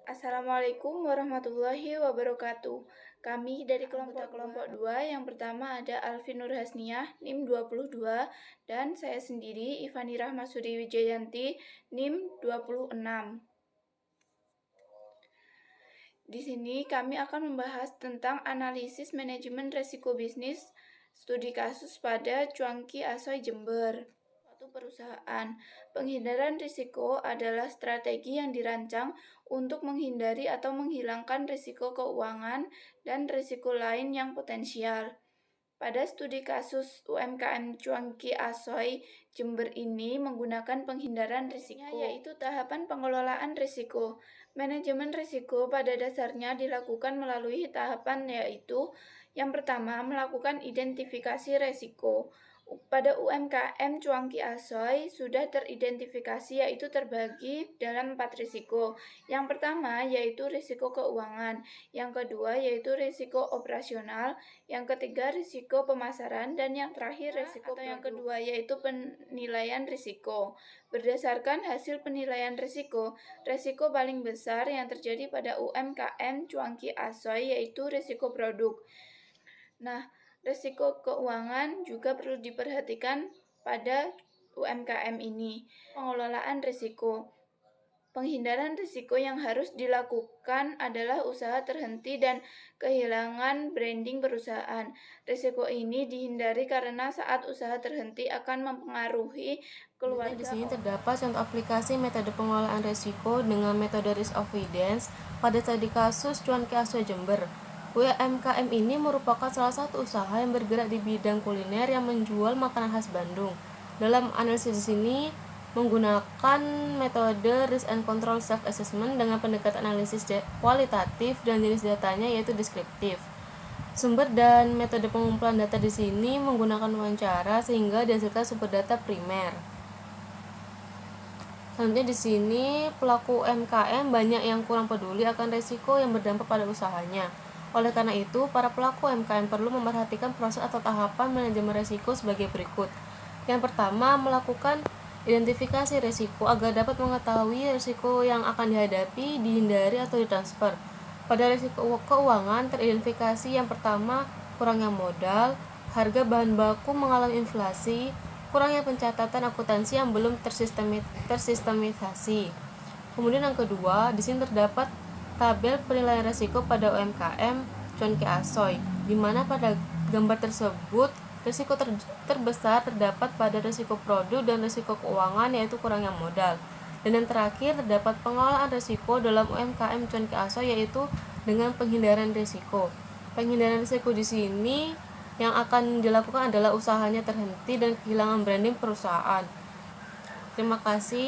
Assalamualaikum warahmatullahi wabarakatuh. Kami dari kelompok 2, yang pertama ada Alvin Nurhasniah, NIM 22, dan saya sendiri, Ivani Rahmasuri Wijayanti, NIM 26. Di sini kami akan membahas tentang analisis manajemen resiko bisnis studi kasus pada Cuanki Asoy Jember. Suatu perusahaan, penghindaran risiko adalah strategi yang dirancang untuk menghindari atau menghilangkan risiko keuangan dan risiko lain yang potensial. Pada studi kasus UMKM Cuanki Asoy Jember ini menggunakan penghindaran risiko, yaitu tahapan pengelolaan risiko. Manajemen risiko pada dasarnya dilakukan melalui tahapan yaitu yang pertama melakukan identifikasi risiko. Pada UMKM Cuanki Asoy sudah teridentifikasi yaitu terbagi dalam 4 risiko. Yang pertama yaitu risiko keuangan, yang kedua yaitu risiko operasional, yang ketiga risiko pemasaran, dan yang terakhir risiko atau yang kedua yaitu penilaian risiko. Berdasarkan hasil penilaian risiko, risiko paling besar yang terjadi pada UMKM Cuanki Asoy yaitu risiko produk. Nah, risiko keuangan juga perlu diperhatikan pada UMKM ini. Pengelolaan risiko. Penghindaran risiko yang harus dilakukan adalah usaha terhenti dan kehilangan branding perusahaan. Risiko ini dihindari karena saat usaha terhenti akan mempengaruhi keluarga. Di sini terdapat contoh aplikasi metode pengelolaan risiko dengan metode risk avoidance pada studi kasus Cuanki Asoy Jember. UMKM ini merupakan salah satu usaha yang bergerak di bidang kuliner yang menjual makanan khas Bandung. Dalam analisis di sini menggunakan metode risk and control self assessment dengan pendekatan analisis kualitatif dan jenis datanya yaitu deskriptif. Sumber dan metode pengumpulan data di sini menggunakan wawancara sehingga dihasilkan sumber data primer. Selanjutnya di sini pelaku UMKM banyak yang kurang peduli akan risiko yang berdampak pada usahanya. Oleh karena itu, para pelaku UMKM perlu memperhatikan proses atau tahapan manajemen risiko sebagai berikut. Yang pertama, melakukan identifikasi risiko agar dapat mengetahui risiko yang akan dihadapi, dihindari, atau ditransfer. Pada risiko keuangan teridentifikasi yang pertama, kurangnya modal, harga bahan baku mengalami inflasi, kurangnya pencatatan akuntansi yang belum tersistematisasi. Kemudian yang kedua, di sini terdapat tabel penilaian risiko pada UMKM Cuanki Asoy, di mana pada gambar tersebut risiko terbesar terdapat pada risiko produk dan risiko keuangan yaitu kurangnya modal. Dan yang terakhir terdapat pengelolaan risiko dalam UMKM Cuanki Asoy yaitu dengan penghindaran risiko. Penghindaran risiko di sini yang akan dilakukan adalah usahanya terhenti dan kehilangan branding perusahaan. Terima kasih.